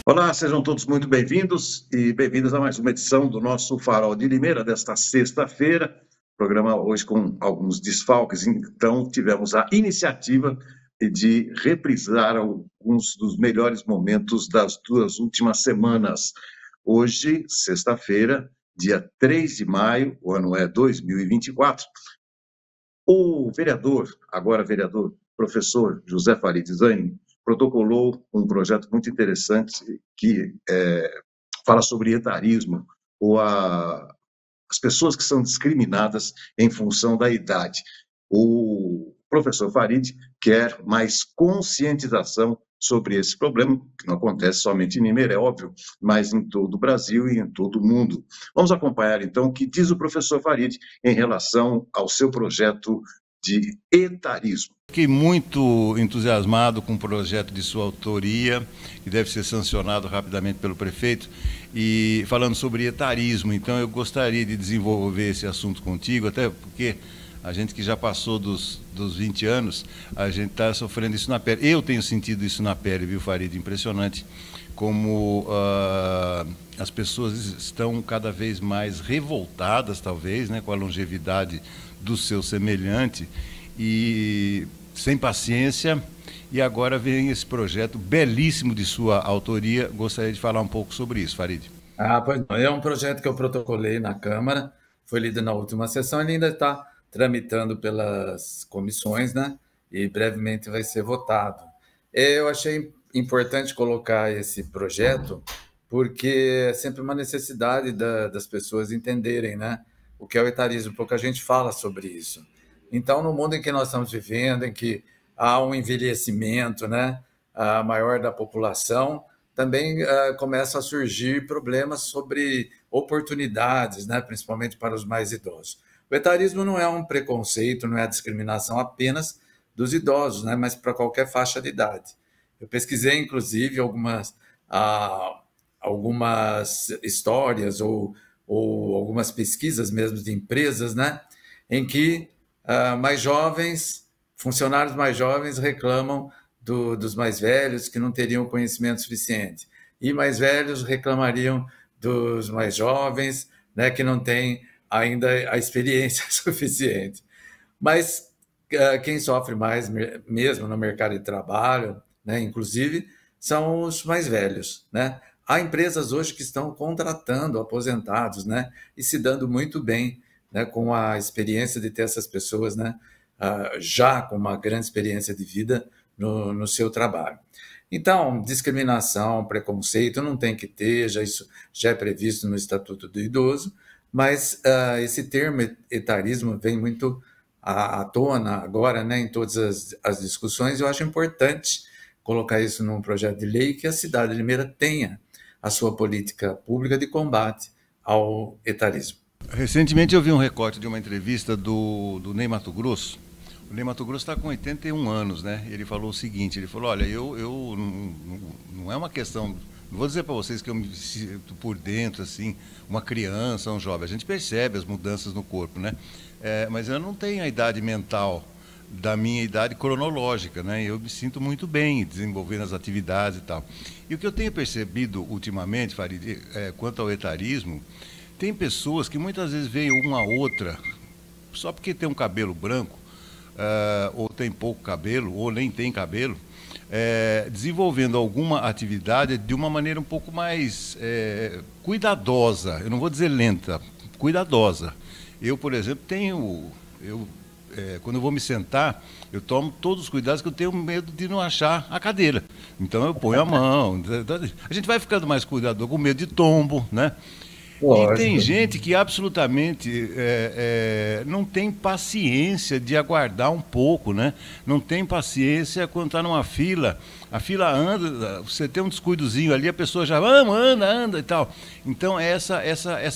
Olá, sejam todos muito bem-vindos e bem-vindas a mais uma edição do nosso Farol de Limeira desta sexta-feira. Programa hoje com alguns desfalques, então tivemos a iniciativa de reprisar alguns dos melhores momentos das duas últimas semanas. Hoje, sexta-feira, dia 3 de maio, o ano é 2024, o vereador, agora vereador, professor José Farid Zanin, protocolou um projeto muito interessante que fala sobre etarismo, ou as pessoas que são discriminadas em função da idade. O professor Farid quer mais conscientização sobre esse problema, que não acontece somente em Limeira, é óbvio, mas em todo o Brasil e em todo o mundo. Vamos acompanhar, então, o que diz o professor Farid em relação ao seu projeto de etarismo. Fiquei muito entusiasmado com o projeto de sua autoria, que deve ser sancionado rapidamente pelo prefeito, e falando sobre etarismo. Então eu gostaria de desenvolver esse assunto contigo, até porque a gente que já passou dos 20 anos, a gente está sofrendo isso na pele. Eu tenho sentido isso na pele, viu, Farid? Impressionante como as pessoas estão cada vez mais revoltadas, talvez, né, com a longevidade do seu semelhante e sem paciência. E agora vem esse projeto belíssimo de sua autoria. Gostaria de falar um pouco sobre isso, Farid. Pois não. É um projeto que eu protocolei na Câmara, foi lido na última sessão, ele ainda está tramitando pelas comissões, né? E brevemente vai ser votado. Eu achei importante colocar esse projeto porque é sempre uma necessidade das pessoas entenderem, né? O que é o etarismo, pouca gente fala sobre isso. Então, no mundo em que nós estamos vivendo, em que há um envelhecimento, né, maior da população, também começam a surgir problemas sobre oportunidades, né, principalmente para os mais idosos. O etarismo não é um preconceito, não é a discriminação apenas dos idosos, né, mas para qualquer faixa de idade. Eu pesquisei, inclusive, algumas histórias ou algumas pesquisas mesmo de empresas, né, em que mais jovens, funcionários mais jovens reclamam dos mais velhos que não teriam conhecimento suficiente. E mais velhos reclamariam dos mais jovens, né, que não têm ainda a experiência suficiente. Mas quem sofre mais mesmo no mercado de trabalho, né, inclusive, são os mais velhos, né? Há empresas hoje que estão contratando aposentados, né, e se dando muito bem, né, com a experiência de ter essas pessoas, né, já com uma grande experiência de vida no seu trabalho. Então, discriminação, preconceito não tem que ter, isso já é previsto no Estatuto do Idoso, mas esse termo etarismo vem muito à tona agora, né, em todas as discussões. Eu acho importante colocar isso num projeto de lei que a cidade de Limeira tenha a sua política pública de combate ao etarismo. Recentemente eu vi um recorte de uma entrevista do Ney Matogrosso. O Ney Matogrosso está com 81 anos, né? Ele falou o seguinte, ele falou, olha, eu não é uma questão, não vou dizer para vocês que eu me sinto por dentro, assim, uma criança, um jovem, a gente percebe as mudanças no corpo, né? Mas eu não tenho a idade mental da minha idade cronológica, né? Eu me sinto muito bem desenvolvendo as atividades e tal. E o que eu tenho percebido ultimamente, Farid, quanto ao etarismo, tem pessoas que muitas vezes veem uma outra, só porque tem um cabelo branco, ou tem pouco cabelo, ou nem tem cabelo, desenvolvendo alguma atividade de uma maneira um pouco mais cuidadosa, eu não vou dizer lenta, cuidadosa. Eu, por exemplo, quando eu vou me sentar, eu tomo todos os cuidados, que eu tenho medo de não achar a cadeira. Então eu ponho a mão. A gente vai ficando mais cuidadoso, com medo de tombo, né? E tem gente que absolutamente não tem paciência de aguardar um pouco, né? Não tem paciência quando está numa fila, a fila anda, você tem um descuidozinho ali, a pessoa já anda e tal. Então essa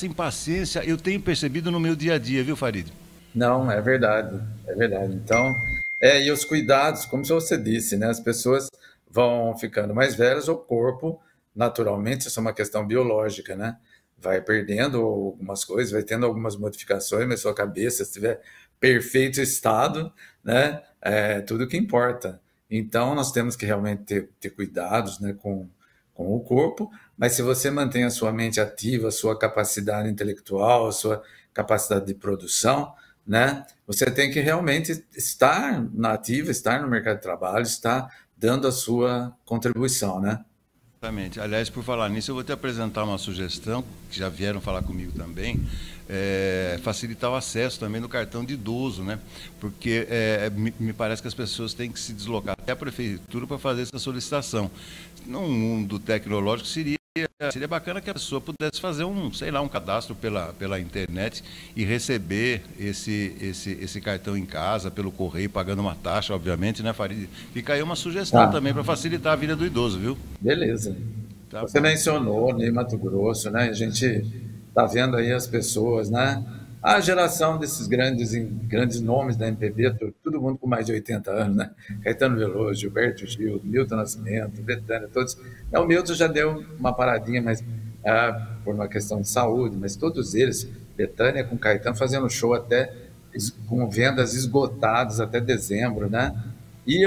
impaciência eu tenho percebido no meu dia a dia, viu, Farid? Não, é verdade, é verdade. Então, e os cuidados, como você disse, né? As pessoas vão ficando mais velhas, o corpo, naturalmente, isso é uma questão biológica, né? Vai perdendo algumas coisas, vai tendo algumas modificações, mas sua cabeça, se estiver perfeito estado, né? É tudo que importa. Então, nós temos que realmente ter cuidados, né? Com com o corpo, mas se você mantém a sua mente ativa, a sua capacidade intelectual, a sua capacidade de produção, né, você tem que realmente estar na ativa, estar no mercado de trabalho, estar dando a sua contribuição, né? Exatamente. Aliás, por falar nisso, eu vou te apresentar uma sugestão, que já vieram falar comigo também, facilitar o acesso também no cartão de idoso, né? Porque me parece que as pessoas têm que se deslocar até a prefeitura para fazer essa solicitação. Num mundo tecnológico, seria bacana que a pessoa pudesse fazer sei lá, um cadastro pela internet e receber esse cartão em casa, pelo correio, pagando uma taxa, obviamente, né, Farid? Fica aí uma sugestão Tá, também para facilitar a vida do idoso, viu? beleza. Tá Você bom. mencionou Ney Mato Grosso, né? A gente está vendo aí as pessoas, né? A geração desses grandes nomes da MPB, todo mundo com mais de 80 anos, né? Caetano Veloso, Gilberto Gil, Milton Nascimento, Bethânia, todos. O Milton já deu uma paradinha, mas por uma questão de saúde, mas todos eles, Bethânia com Caetano, fazendo show até com vendas esgotadas até dezembro, né? E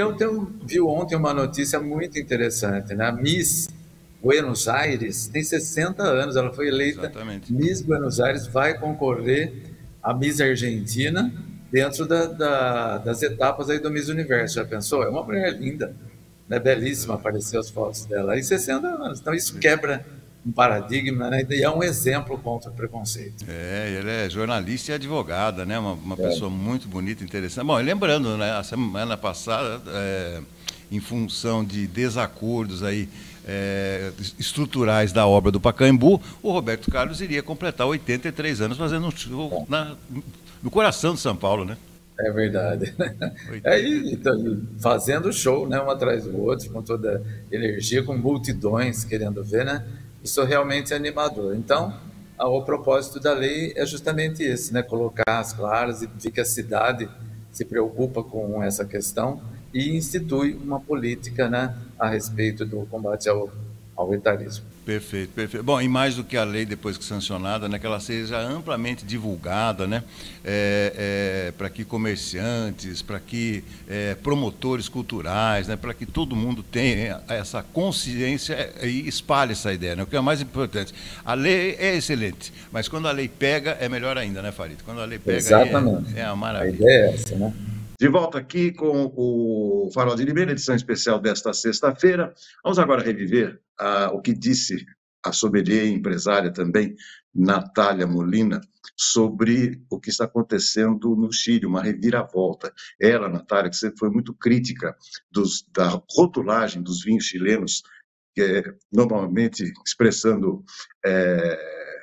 vi ontem uma notícia muito interessante, né? A Miss Buenos Aires tem 60 anos, ela foi eleita Exatamente. Miss Buenos Aires, vai concorrer à Miss Argentina dentro das etapas aí do Miss Universo. Já pensou? É uma mulher linda, né? Belíssima, apareceu as fotos dela. Aí 60 anos, então isso quebra um paradigma, né? E é um exemplo contra o preconceito. Ela é jornalista e advogada, né? Uma pessoa muito bonita, interessante. Bom, e lembrando, né? A semana passada, em função de desacordos aí estruturais da obra do Pacaembu, o Roberto Carlos iria completar 83 anos fazendo um show no coração de São Paulo, né? É verdade. Aí, 83. então, fazendo show, né, um atrás do outro, com toda energia, com multidões querendo ver, né? Isso realmente é animador. Então, o propósito da lei é justamente esse, né? Colocar as claras e ver que a cidade se preocupa com essa questão e institui uma política, né, a respeito do combate ao etarismo. Perfeito, perfeito. Bom, e mais do que a lei, depois que sancionada, né, que ela seja amplamente divulgada, né, para que comerciantes, para que promotores culturais, né, para que todo mundo tenha essa consciência e espalhe essa ideia, né, o que é mais importante. A lei é excelente, mas quando a lei pega, é melhor ainda, né, Farid? Quando a lei pega, aí Exatamente. é a A maravilha. ideia é essa, né? De volta aqui com o Farol de Limeira, edição especial desta sexta-feira. Vamos agora reviver o que disse a sommelier e empresária também, Natália Molina, sobre o que está acontecendo no Chile, uma reviravolta. Ela, Natália, que sempre foi muito crítica da rotulagem dos vinhos chilenos, que normalmente expressando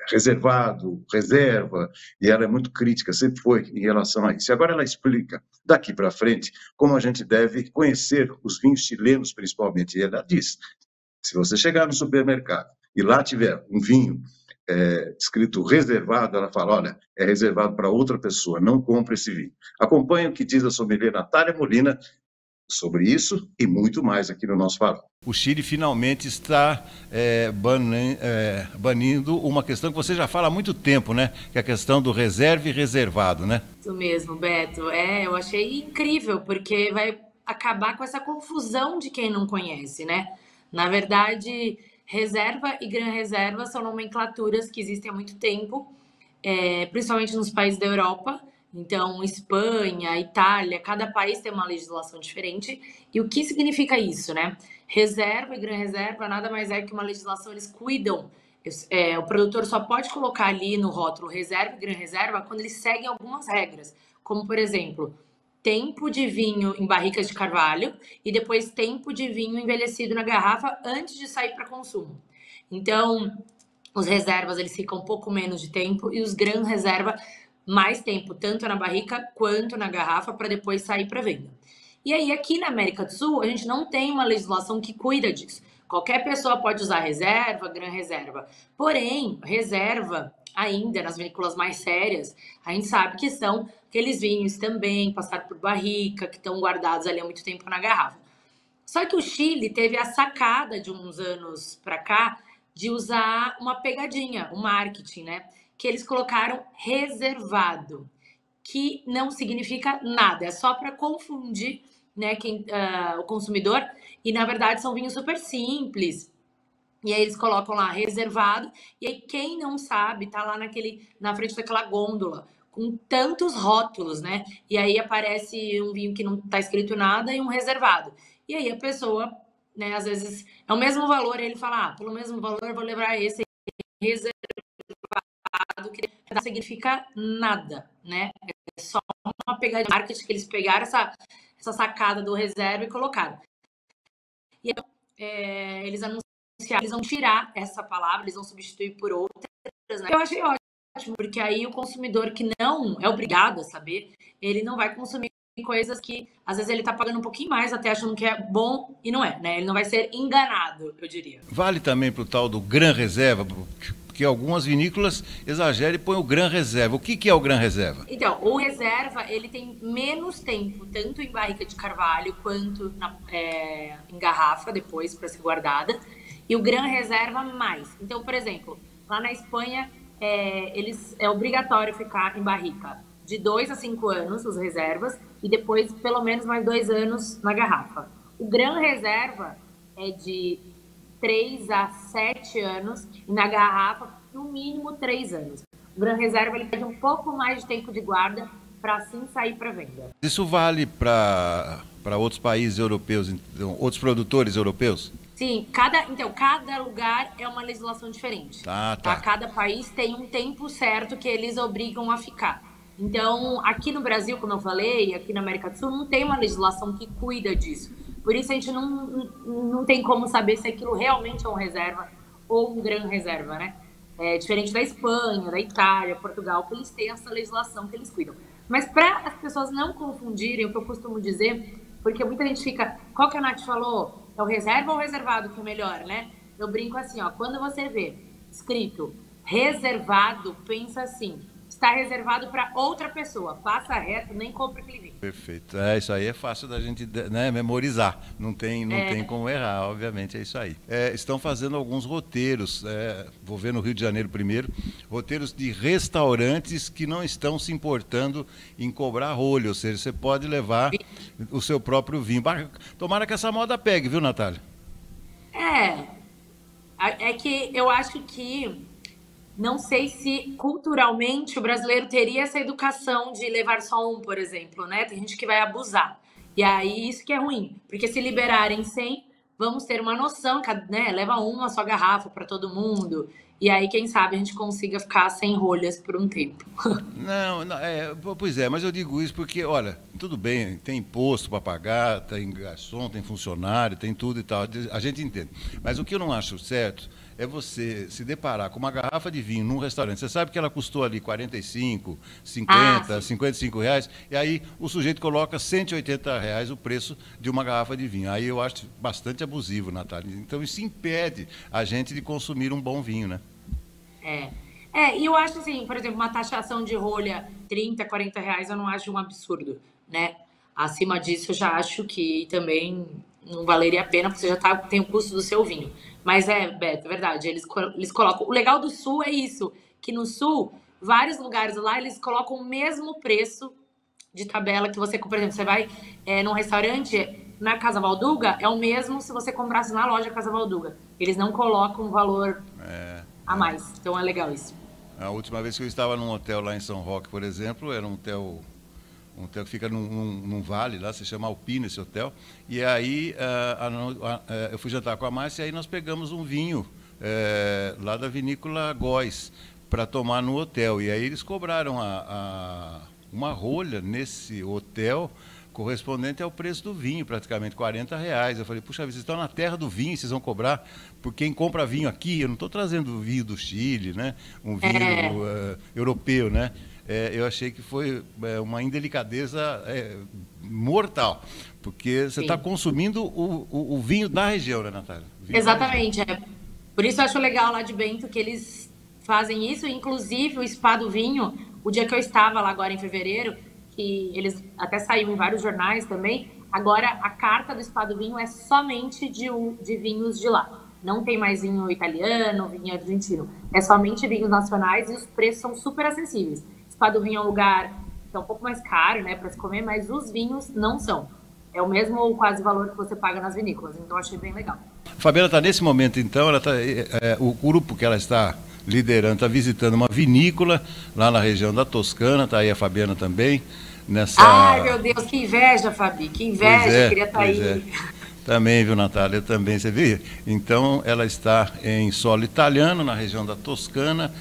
reservado, reserva, e ela é muito crítica, sempre foi em relação a isso. E agora ela explica, daqui para frente, como a gente deve conhecer os vinhos chilenos, principalmente. E ela diz, se você chegar no supermercado e lá tiver um vinho escrito reservado, ela fala, olha, é reservado para outra pessoa, não compre esse vinho. Acompanhe o que diz a sommelier Natália Molina sobre isso e muito mais aqui no nosso Farol. O Chile finalmente está banindo uma questão que você já fala há muito tempo, né? Que é a questão do reserva e reservado, né? Isso mesmo, Beto. Eu achei incrível, porque vai acabar com essa confusão de quem não conhece, né? Na verdade, reserva e gran reserva são nomenclaturas que existem há muito tempo, principalmente nos países da Europa. Então, Espanha, Itália, cada país tem uma legislação diferente. E o que significa isso, né? Reserva e gran reserva nada mais é que uma legislação, eles cuidam. O produtor só pode colocar ali no rótulo reserva e gran reserva quando eles seguem algumas regras, como, por exemplo, tempo de vinho em barricas de carvalho e depois tempo de vinho envelhecido na garrafa antes de sair para consumo. Então, os reservas, eles ficam um pouco menos de tempo e os gran reserva mais tempo, tanto na barrica quanto na garrafa, para depois sair para venda. E aí, aqui na América do Sul, a gente não tem uma legislação que cuida disso. Qualquer pessoa pode usar reserva, gran reserva. Porém, reserva, ainda nas vinícolas mais sérias, a gente sabe que são aqueles vinhos também passados por barrica, que estão guardados ali há muito tempo na garrafa. Só que o Chile teve a sacada de uns anos para cá de usar uma pegadinha, um marketing, né? Que eles colocaram reservado, que não significa nada, é só para confundir, né, o consumidor. E na verdade são vinhos super simples, E aí eles colocam lá reservado, e aí quem não sabe tá lá na frente daquela gôndola com tantos rótulos, né? E aí aparece um vinho que não tá escrito nada e um reservado. E aí a pessoa, né, às vezes é o mesmo valor, e ele fala: "Ah, pelo mesmo valor eu vou levar esse reservado", que não significa nada, né? É só uma pegadinha de marketing que eles pegaram essa sacada do reserva e colocaram. E aí, eles anunciaram, eles vão tirar essa palavra, eles vão substituir por outras, né? Eu achei ótimo, porque aí o consumidor que não é obrigado a saber, ele não vai consumir coisas que às vezes ele tá pagando um pouquinho mais, até achando que é bom e não é, né? Ele não vai ser enganado, eu diria. Vale também para o tal do Gran Reserva, porque algumas vinícolas exageram e põem o Gran Reserva. O que é o Gran Reserva? Então, o reserva, ele tem menos tempo, tanto em barrica de carvalho quanto em garrafa, depois para ser guardada. E o Gran Reserva mais. Então, por exemplo, lá na Espanha, é obrigatório ficar em barrica de 2 a 5 anos, os reservas, e depois pelo menos mais 2 anos na garrafa. O Gran Reserva é de 3 a 7 anos, e na garrafa, no mínimo 3 anos. O Gran Reserva ele pede um pouco mais de tempo de guarda para assim sair para venda. Isso vale para outros países europeus, então, outros produtores europeus? Sim, cada lugar é uma legislação diferente. Tá. Cada país tem um tempo certo que eles obrigam a ficar. Então, aqui no Brasil, como eu falei, aqui na América do Sul, não tem uma legislação que cuida disso. Por isso a gente não tem como saber se aquilo realmente é um reserva ou um Gran Reserva, né? É diferente da Espanha, da Itália, Portugal, que eles têm essa legislação que eles cuidam. Mas para as pessoas não confundirem, o que eu costumo dizer, porque muita gente fica, qual que a Nath falou? É o reserva ou o reservado que é melhor, né? Eu brinco assim, ó, quando você vê escrito reservado, pensa assim, está reservado para outra pessoa, passa reto, nem compra aquele vinho. Perfeito. Isso aí é fácil da gente, né, memorizar. Não tem como errar, obviamente, é isso aí. Estão fazendo alguns roteiros, vou ver no Rio de Janeiro primeiro, roteiros de restaurantes que não estão se importando em cobrar rolho, ou seja, você pode levar o seu próprio vinho. Tomara que essa moda pegue, viu, Natália? É que eu acho que não sei se culturalmente o brasileiro teria essa educação de levar só um, por exemplo, né? Tem gente que vai abusar. E aí isso que é ruim, porque se liberarem 100, vamos ter uma noção, né? Leva uma só garrafa para todo mundo. E aí, quem sabe, a gente consiga ficar sem rolhas por um tempo. Pois é, mas eu digo isso porque, olha, tudo bem, tem imposto para pagar, tem garçom, tem funcionário, tem tudo e tal, a gente entende. Mas o que eu não acho certo é você se deparar com uma garrafa de vinho num restaurante. Você sabe que ela custou ali 45, 50, 55 reais, e aí o sujeito coloca 180 reais o preço de uma garrafa de vinho. Aí eu acho bastante abusivo, Natália. Então isso impede a gente de consumir um bom vinho, né? E eu acho assim, por exemplo, uma taxação de rolha 30, 40 reais eu não acho um absurdo, né? Acima disso eu já acho que também não valeria a pena, porque você já tem o custo do seu vinho. Mas Beto, é verdade, eles colocam... O legal do Sul é isso, que no Sul, vários lugares lá, eles colocam o mesmo preço de tabela que você... Por exemplo, você vai num restaurante na Casa Valduga, é o mesmo se você comprasse na loja Casa Valduga. Eles não colocam valor a mais, então é legal isso. A última vez que eu estava num hotel lá em São Roque, por exemplo, era um hotel que fica num vale lá, se chama Alpina esse hotel, e aí eu fui jantar com a Márcia e aí nós pegamos um vinho lá da vinícola Góis para tomar no hotel, e aí eles cobraram uma rolha nesse hotel correspondente ao preço do vinho, praticamente 40 reais. Eu falei, puxa vida, vocês estão na terra do vinho, vocês vão cobrar por quem compra vinho aqui? Eu não estou trazendo vinho do Chile, né? Um vinho europeu, né? Eu achei que foi uma indelicadeza mortal, porque você está consumindo o vinho da região, né, Natália? Exatamente. Por isso eu acho legal lá de Bento que eles fazem isso, inclusive o Spa do Vinho, o dia que eu estava lá agora em fevereiro, que eles até saiu em vários jornais também, agora a carta do Spa do Vinho é somente de vinhos de lá. Não tem mais vinho italiano, vinho argentino. É somente vinhos nacionais e os preços são super acessíveis. Spa do Vinho é um lugar que é um pouco mais caro, né, para se comer, mas os vinhos não são. É o mesmo ou quase valor que você paga nas vinícolas, então achei bem legal. Fabiana está nesse momento, então, o grupo que ela está liderando está visitando uma vinícola lá na região da Toscana, está aí a Fabiana também. Ai, meu Deus, que inveja, Fabi, que inveja, queria estar aí. É. Também, viu, Natália? Eu também, você viu? Então, ela está em solo italiano, na região da Toscana,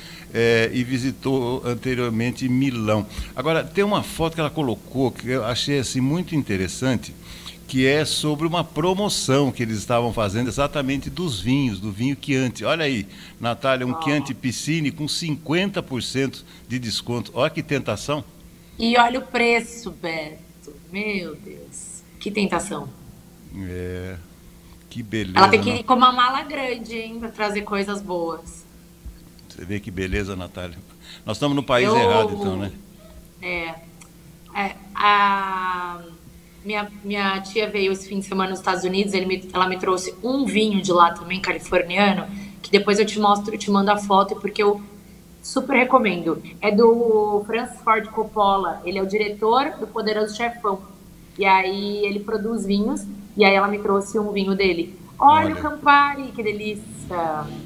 e visitou anteriormente Milão. Agora, tem uma foto que ela colocou que eu achei assim, muito interessante, que é sobre uma promoção que eles estavam fazendo exatamente dos vinhos, do vinho Chianti. Olha aí, Natália, um Chianti Piscine com 50% de desconto. Olha que tentação. E olha o preço, Beto. Meu Deus, que tentação. Que beleza. Ela tem que ir com uma mala grande, hein, para trazer coisas boas. Você vê que beleza, Natália. Nós estamos no país errado, então, né? A minha tia veio esse fim de semana nos Estados Unidos, ela me trouxe um vinho de lá também, californiano, que depois eu te mostro, eu te mando a foto, porque eu super recomendo. É do Francis Ford Coppola, ele é o diretor do Poderoso Chefão. E aí ele produz vinhos, e aí ela me trouxe um vinho dele. Olha o Campari, que delícia!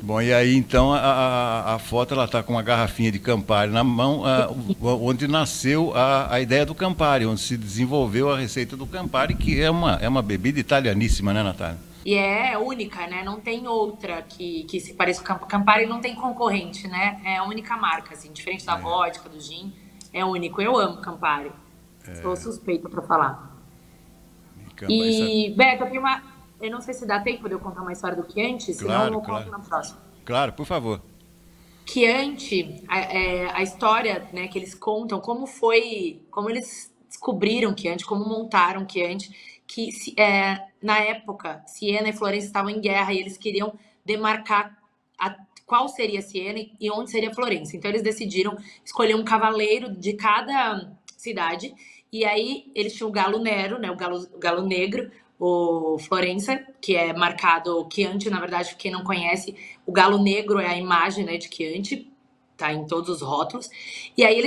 Bom, e aí então a foto, ela está com uma garrafinha de Campari na mão, onde nasceu a ideia do Campari, onde se desenvolveu a receita do Campari, que é uma bebida italianíssima, né, Natália? E é única, né? Não tem outra que se pareça com o Campari, não tem concorrente, né? É a única marca, assim, diferente da vodka, do gin, é único. Eu amo Campari. Sou suspeita para falar. E, Beto, eu não sei se dá tempo de eu contar uma história do Chianti, senão eu conto na próxima. Claro, por favor. Chianti, a história, né, que eles contam, como eles descobriram Chianti, como montaram Chianti, que na época Siena e Florença estavam em guerra e eles queriam demarcar qual seria Siena e onde seria Florença. Então eles decidiram escolher um cavaleiro de cada cidade. E aí eles tinham o Galo Nero, né, o Galo Negro, o Florença, que é marcado Chianti, na verdade, quem não conhece, o Galo Negro é a imagem, né, de Chianti, tá em todos os rótulos. E aí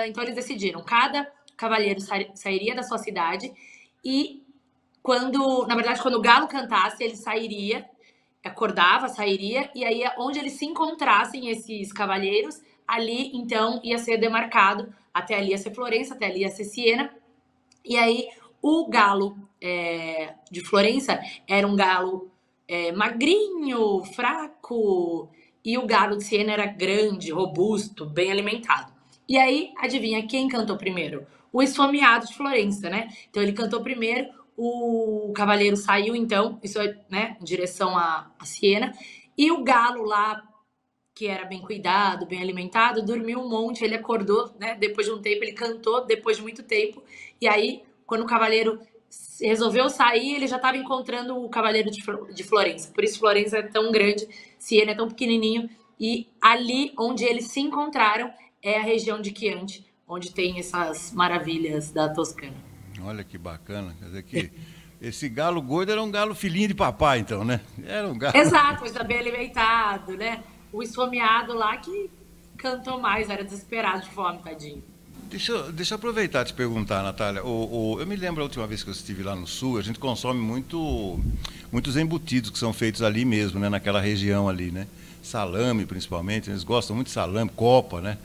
então eles decidiram, cada cavaleiro sairia da sua cidade e quando o Galo cantasse, ele sairia, acordava, sairia, e aí onde eles se encontrassem, esses cavalheiros, ali então ia ser demarcado. Até ali ia ser Florença, até ali ia ser Siena. E aí, o galo de Florença era um galo magrinho, fraco. E o galo de Siena era grande, robusto, bem alimentado. E aí, adivinha quem cantou primeiro? O esfomeado de Florença, né? Então, ele cantou primeiro. O cavaleiro saiu, então, isso né, em direção a Siena. E o galo lá, que era bem cuidado, bem alimentado, dormiu um monte, ele acordou, né? Depois de um tempo, ele cantou, depois de muito tempo. E aí, quando o cavaleiro resolveu sair, ele já estava encontrando o cavaleiro de Florença. Por isso, Florença é tão grande, Siena é tão pequenininho. E ali, onde eles se encontraram, é a região de Chianti, onde tem essas maravilhas da Toscana. Olha que bacana. Quer dizer que esse galo gordo era um galo filhinho de papai, então, né? Era um galo... Exato, mas bem alimentado, né? O esfomeado lá que cantou mais, era desesperado de fome, tadinho. Deixa eu aproveitar e te perguntar, Natália. Eu me lembro a última vez que eu estive lá no sul, a gente consome muitos embutidos que são feitos ali mesmo, né, naquela região ali, né? Salame, principalmente, eles gostam muito de salame, copa, né?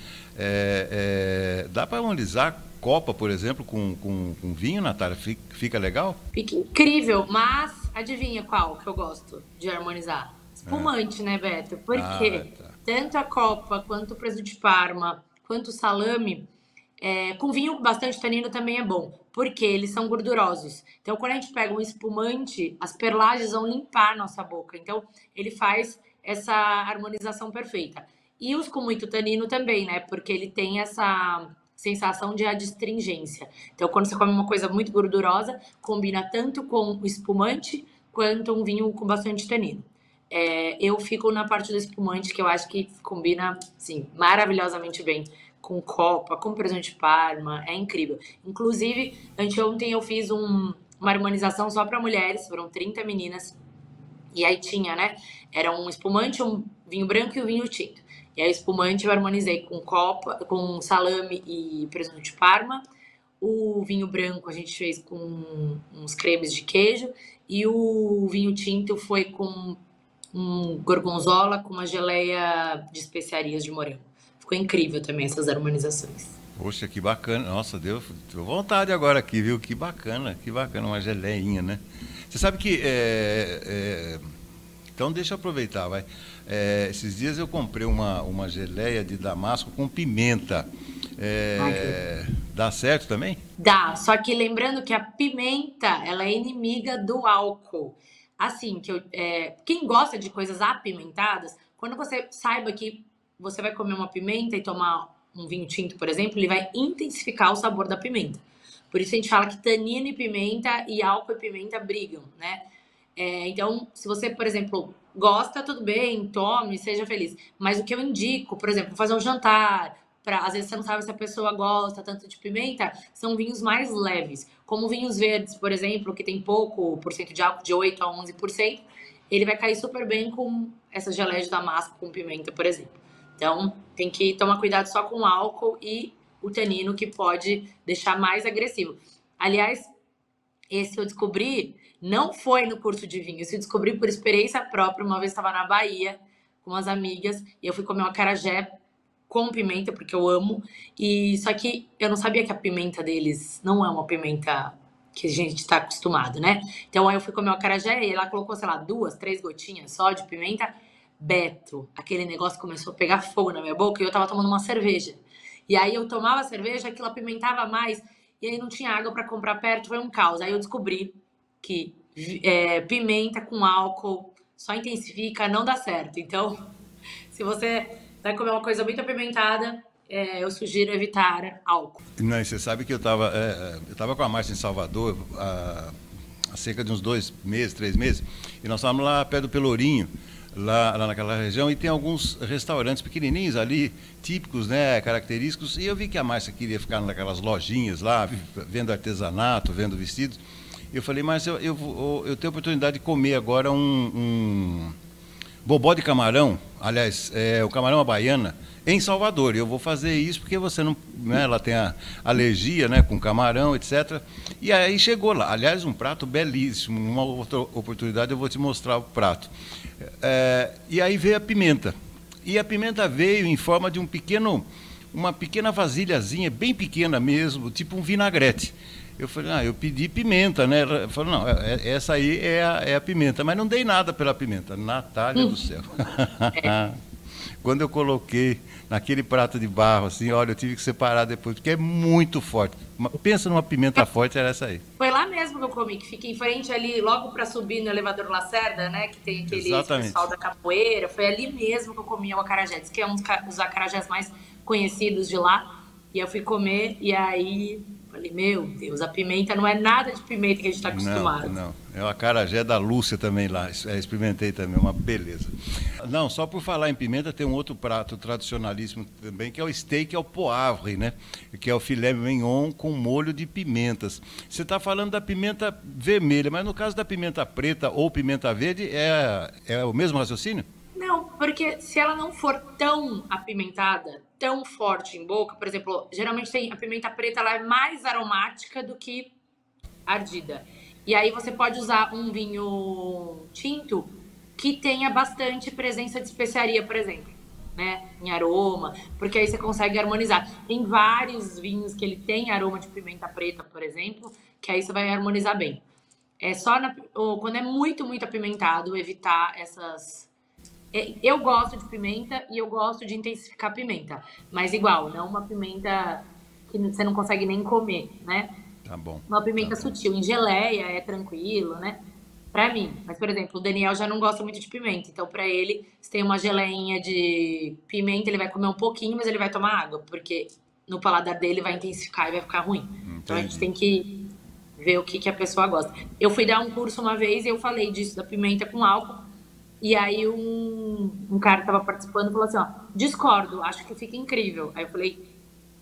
Dá para harmonizar copa, por exemplo, com vinho, Natália? Fica legal? Fica incrível, mas adivinha qual que eu gosto de harmonizar? Espumante, né, Beto? Porque tanto a copa, quanto o presunto de Parma, quanto o salame, com vinho com bastante tanino também é bom, porque eles são gordurosos. Então, quando a gente pega um espumante, as perlagens vão limpar a nossa boca. Então, ele faz essa harmonização perfeita. E os com muito tanino também, né? Porque ele tem essa sensação de adstringência. Então, quando você come uma coisa muito gordurosa, combina tanto com o espumante, quanto um vinho com bastante tanino. Eu fico na parte do espumante, que eu acho que combina, sim, maravilhosamente bem com copa, com presunto de Parma, é incrível. Inclusive, anteontem eu fiz uma harmonização só para mulheres, foram 30 meninas, e aí tinha, né, era um espumante, um vinho branco e um vinho tinto. E aí o espumante eu harmonizei com copa, com salame e presunto de Parma, O vinho branco a gente fez com uns cremes de queijo e o vinho tinto foi com um gorgonzola com uma geleia de especiarias de morango. Ficou incrível também essas harmonizações. Poxa, que bacana. Nossa, deu vontade agora aqui, viu? Que bacana, uma geleinha, né? Você sabe que... Então, deixa eu aproveitar, vai. Esses dias eu comprei uma geleia de damasco com pimenta. Dá certo também? Dá, só que lembrando que a pimenta, ela é inimiga do álcool. Assim, quem gosta de coisas apimentadas, quando você saiba que você vai comer uma pimenta e tomar um vinho tinto, por exemplo, ele vai intensificar o sabor da pimenta. Por isso a gente fala que tanino e pimenta e álcool e pimenta brigam, né? Então, se você, por exemplo, gosta, tudo bem, tome, seja feliz. Mas o que eu indico, por exemplo, fazer um jantar, às vezes você não sabe se a pessoa gosta tanto de pimenta, são vinhos mais leves. Como vinhos verdes, por exemplo, que tem pouco por cento de álcool, de 8 a 11%, ele vai cair super bem com essa geleia de damasco com pimenta, por exemplo. Então, tem que tomar cuidado só com o álcool e o tanino, que pode deixar mais agressivo. Aliás, esse eu descobri, não foi no curso de vinho, esse eu descobri por experiência própria. Uma vez estava na Bahia com umas amigas e eu fui comer um acarajé com pimenta, porque eu amo, só que eu não sabia que a pimenta deles não é uma pimenta que a gente está acostumado, né? Então aí eu fui comer um acarajé e ela colocou, sei lá, 2, 3 gotinhas só de pimenta. Beto, aquele negócio começou a pegar fogo na minha boca e eu tava tomando uma cerveja. E aí eu tomava a cerveja, aquilo apimentava mais, e aí não tinha água para comprar perto, foi um caos. Aí eu descobri que pimenta com álcool só intensifica, não dá certo. Então, se você vai comer uma coisa muito apimentada, eu sugiro evitar álcool. Não, você sabe que eu tava com a Márcia em Salvador há cerca de uns 2 meses, 3 meses, e nós estávamos lá perto do Pelourinho, lá naquela região, e tem alguns restaurantes pequenininhos ali, típicos, né, característicos, e eu vi que a Márcia queria ficar naquelas lojinhas lá, vendo artesanato, vendo vestidos. Eu falei, Márcia, eu tenho a oportunidade de comer agora um bobó de camarão, aliás, o camarão à baiana, em Salvador. Eu vou fazer isso porque você não, né, ela tem a alergia, né, com camarão, etc. E aí chegou lá. Aliás, um prato belíssimo. Numa outra oportunidade eu vou te mostrar o prato. E aí veio a pimenta. E a pimenta veio em forma de uma pequena vasilhazinha, bem pequena mesmo, tipo um vinagrete. Eu falei, eu pedi pimenta, né? Ela falou, não, essa aí é a pimenta, mas não dei nada pela pimenta. Natália do céu. Quando eu coloquei naquele prato de barro, assim, olha, eu tive que separar depois, porque é muito forte. Pensa numa pimenta forte, era essa aí. Foi lá mesmo que eu comi, que fica em frente ali, logo para subir no elevador Lacerda, né? Que tem aquele pessoal da capoeira. Foi ali mesmo que eu comi o acarajé. Diz que é um dos acarajés mais conhecidos de lá. E eu fui comer, e aí falei, meu Deus, a pimenta não é nada de pimenta que a gente está acostumado. Não. É o acarajé da Lúcia também lá, experimentei também, uma beleza. Não, só por falar em pimenta, tem um outro prato tradicionalíssimo também, que é o steak ao poivre, né? Que é o filé mignon com molho de pimentas. Você está falando da pimenta vermelha, mas no caso da pimenta preta ou pimenta verde, é o mesmo raciocínio? Não, porque se ela não for tão apimentada, tão forte em boca, por exemplo, geralmente a pimenta preta, ela é mais aromática do que ardida. E aí você pode usar um vinho tinto que tenha bastante presença de especiaria, por exemplo, né, em aroma, porque aí você consegue harmonizar. Tem vários vinhos que ele tem aroma de pimenta preta, por exemplo, que aí você vai harmonizar bem. É só quando é muito, muito apimentado, evitar essas... Eu gosto de pimenta e eu gosto de intensificar a pimenta, mas igual, não uma pimenta que você não consegue nem comer, né? Tá bom. Uma pimenta sutil, em geleia, é tranquilo, né? Pra mim. Mas, por exemplo, o Daniel já não gosta muito de pimenta, então pra ele, se tem uma geleinha de pimenta, ele vai comer um pouquinho, mas ele vai tomar água, porque no paladar dele vai intensificar e vai ficar ruim. Entendi. Então a gente tem que ver o que a pessoa gosta. Eu fui dar um curso uma vez e eu falei disso, da pimenta com álcool. E aí um cara que tava participando falou assim, discordo, acho que fica incrível. Aí eu falei,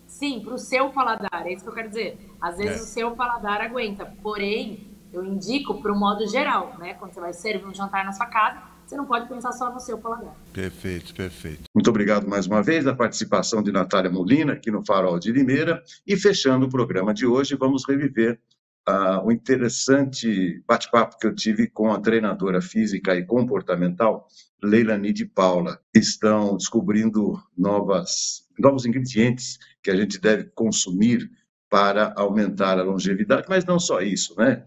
sim, pro seu paladar, é isso que eu quero dizer. Às vezes o seu paladar aguenta, porém, eu indico pro modo geral, né? Quando você vai servir um jantar na sua casa, você não pode pensar só no seu paladar. Perfeito, perfeito. Muito obrigado mais uma vez a participação de Natália Molina aqui no Farol de Limeira. E fechando o programa de hoje, vamos reviver o interessante bate-papo que eu tive com a treinadora física e comportamental, Leilani de Paula. Estão descobrindo novos ingredientes que a gente deve consumir para aumentar a longevidade, mas não só isso, né?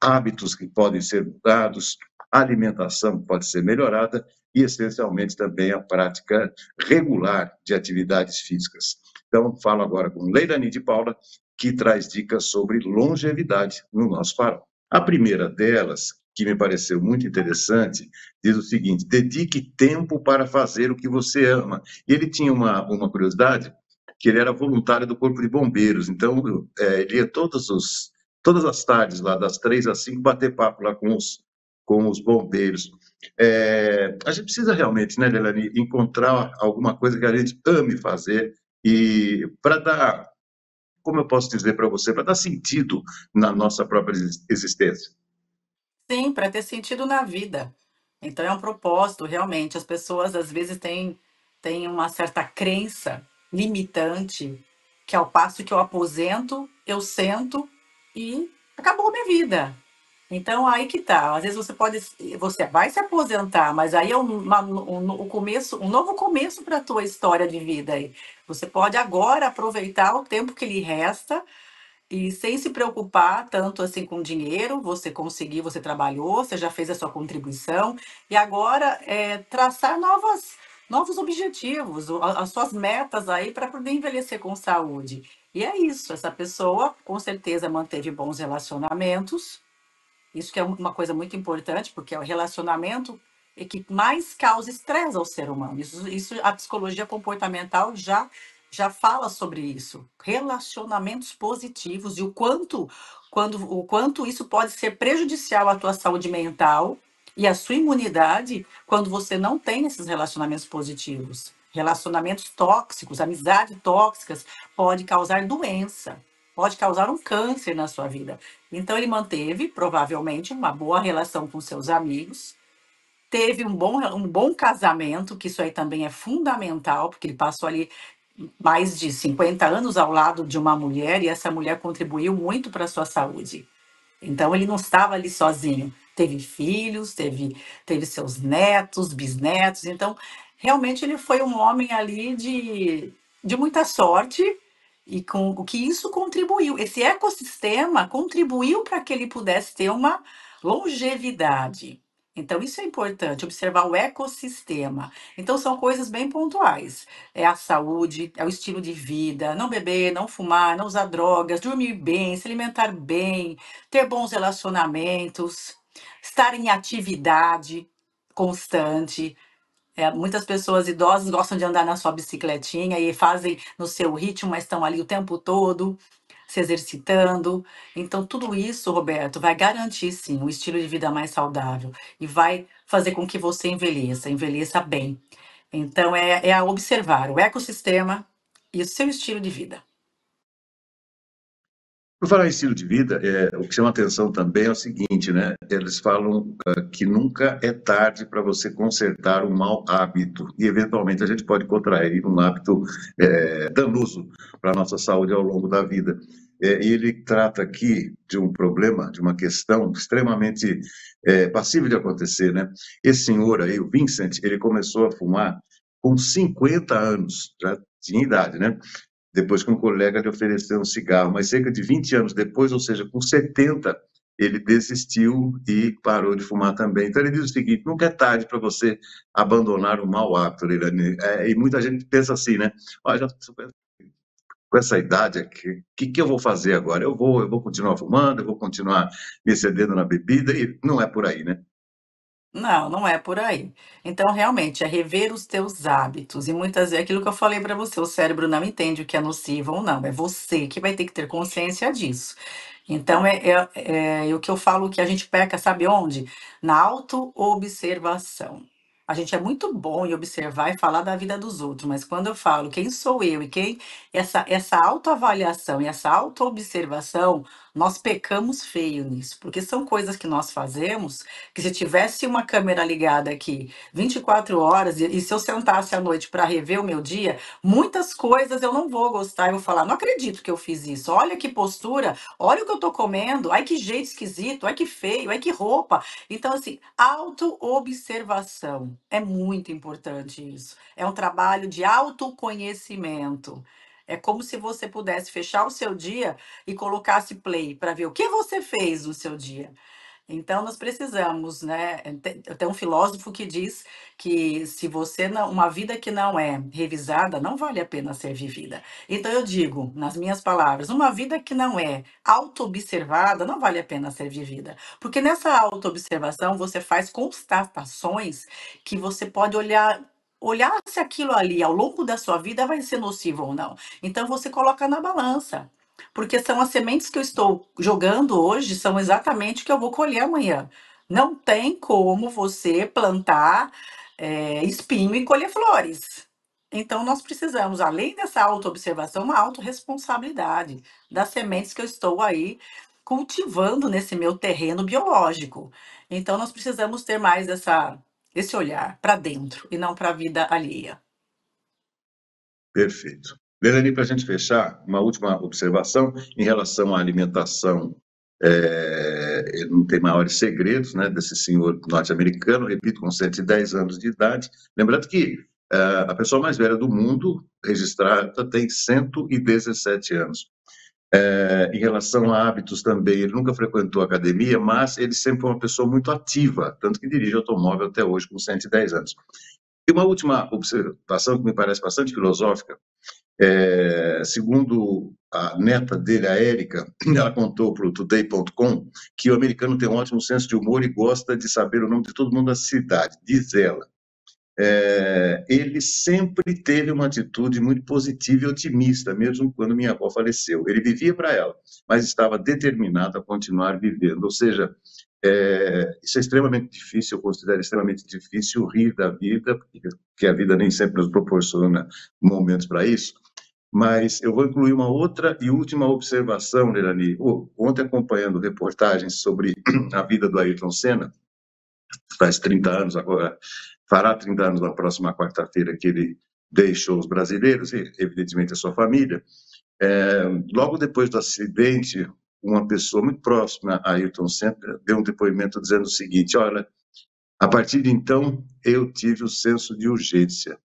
Hábitos que podem ser mudados, alimentação que pode ser melhorada e, essencialmente, também a prática regular de atividades físicas. Então, falo agora com Leilani de Paula, que traz dicas sobre longevidade no nosso farol. A primeira delas, que me pareceu muito interessante, diz o seguinte: dedique tempo para fazer o que você ama. E ele tinha uma curiosidade, que ele era voluntário do Corpo de Bombeiros, então ele ia todas as tardes, lá das 3 às 5, bater papo lá com os bombeiros. A gente precisa realmente, né, Leilani, encontrar alguma coisa que a gente ame fazer e para dar, como eu posso dizer para você, para dar sentido na nossa própria existência. Sim, para ter sentido na vida. Então é um propósito, realmente. As pessoas às vezes têm uma certa crença limitante, que ao passo que eu aposento, eu sento e acabou a minha vida. Então aí que tá. Às vezes você vai se aposentar, mas aí é um novo começo para a tua história de vida aí. Você pode agora aproveitar o tempo que lhe resta e sem se preocupar tanto assim com dinheiro, você conseguiu, você trabalhou, você já fez a sua contribuição, e agora traçar novos objetivos, as suas metas aí para poder envelhecer com saúde. E é isso, essa pessoa com certeza manteve bons relacionamentos, isso que é uma coisa muito importante, porque é o relacionamento que mais causa estresse ao ser humano. Isso a psicologia comportamental já fala sobre isso. Relacionamentos positivos e o quanto isso pode ser prejudicial à tua saúde mental e à sua imunidade quando você não tem esses relacionamentos positivos. Relacionamentos tóxicos, amizades tóxicas, pode causar doença, pode causar um câncer na sua vida. Então ele manteve, provavelmente, uma boa relação com seus amigos, teve um bom casamento, que isso aí também é fundamental, porque ele passou ali mais de 50 anos ao lado de uma mulher e essa mulher contribuiu muito para a sua saúde. Então ele não estava ali sozinho. Teve filhos, teve seus netos, bisnetos. Então, realmente ele foi um homem ali de muita sorte e com o que isso contribuiu. Esse ecossistema contribuiu para que ele pudesse ter uma longevidade. Então, isso é importante, observar o ecossistema. Então, são coisas bem pontuais. É a saúde, é o estilo de vida, não beber, não fumar, não usar drogas, dormir bem, se alimentar bem, ter bons relacionamentos, estar em atividade constante. Muitas pessoas idosas gostam de andar na sua bicicletinha e fazem no seu ritmo, mas estão ali o tempo todo se exercitando. Então, tudo isso, Roberto, vai garantir sim um estilo de vida mais saudável e vai fazer com que você envelheça bem. Então, é a observar o ecossistema e o seu estilo de vida. Por falar em estilo de vida, o que chama atenção também é o seguinte, né? Eles falam que nunca é tarde para você consertar um mau hábito e, eventualmente, a gente pode contrair um hábito danoso para a nossa saúde ao longo da vida. E ele trata aqui de um problema, de uma questão extremamente passível de acontecer, né? Esse senhor aí, o Vincent, ele começou a fumar com 50 anos, já tinha idade, né? Depois que um colega lhe ofereceu um cigarro, mas cerca de 20 anos depois, ou seja, com 70, ele desistiu e parou de fumar também. Então ele diz o seguinte: nunca é tarde para você abandonar o mau hábito, Leilani. E muita gente pensa assim, né? Olha, já com essa idade aqui, o que eu vou fazer agora? Eu vou continuar fumando, eu vou continuar me excedendo na bebida, e não é por aí, né? Não, não é por aí. Então, realmente, é rever os teus hábitos. E muitas vezes, aquilo que eu falei para você, o cérebro não entende o que é nocivo ou não. É você que vai ter que ter consciência disso. Então, é o que eu falo que a gente peca, sabe onde? Na autoobservação. A gente é muito bom em observar e falar da vida dos outros, mas quando eu falo quem sou eu e quem essa autoavaliação e essa autoobservação, nós pecamos feio nisso, porque são coisas que nós fazemos que se tivesse uma câmera ligada aqui 24 horas e se eu sentasse à noite para rever o meu dia, muitas coisas eu não vou gostar, eu vou falar, não acredito que eu fiz isso. Olha que postura, olha o que eu tô comendo, ai que jeito esquisito, ai que feio, ai que roupa. Então, assim, autoobservação é muito importante isso. É um trabalho de autoconhecimento. É como se você pudesse fechar o seu dia e colocasse play para ver o que você fez no seu dia. Então nós precisamos, né? Tem um filósofo que diz que se você não, uma vida que não é revisada não vale a pena ser vivida. Então eu digo, nas minhas palavras, uma vida que não é auto-observada não vale a pena ser vivida. Porque nessa auto-observação você faz constatações que você pode olhar se aquilo ali ao longo da sua vida vai ser nocivo ou não. Então você coloca na balança. Porque são as sementes que eu estou jogando hoje, são exatamente o que eu vou colher amanhã. Não tem como você plantar espinho e colher flores. Então, nós precisamos, além dessa autoobservação, uma autorresponsabilidade das sementes que eu estou aí cultivando nesse meu terreno biológico. Então, nós precisamos ter mais esse olhar para dentro e não para a vida alheia. Perfeito. Melanie, para a gente fechar, uma última observação em relação à alimentação. Ele não tem maiores segredos, né, desse senhor norte-americano, repito, com 110 anos de idade. Lembrando que a pessoa mais velha do mundo registrada tem 117 anos. Em relação a hábitos também, ele nunca frequentou academia, mas ele sempre foi uma pessoa muito ativa, tanto que dirige automóvel até hoje com 110 anos. E uma última observação que me parece bastante filosófica, segundo a neta dele, a Érica, ela contou para o Today.com que o americano tem um ótimo senso de humor e gosta de saber o nome de todo mundo da cidade, diz ela. Ele sempre teve uma atitude muito positiva e otimista, mesmo quando minha avó faleceu. Ele vivia para ela, mas estava determinado a continuar vivendo. Ou seja, isso é extremamente difícil, eu considero extremamente difícil rir da vida, porque a vida nem sempre nos proporciona momentos para isso. Mas eu vou incluir uma outra e última observação, Lerani. Ontem, acompanhando reportagens sobre a vida do Ayrton Senna, faz 30 anos agora, fará 30 anos na próxima quarta-feira que ele deixou os brasileiros e, evidentemente, a sua família. Logo depois do acidente, uma pessoa muito próxima a Ayrton Senna deu um depoimento dizendo o seguinte: olha, a partir de então, eu tive o senso de urgência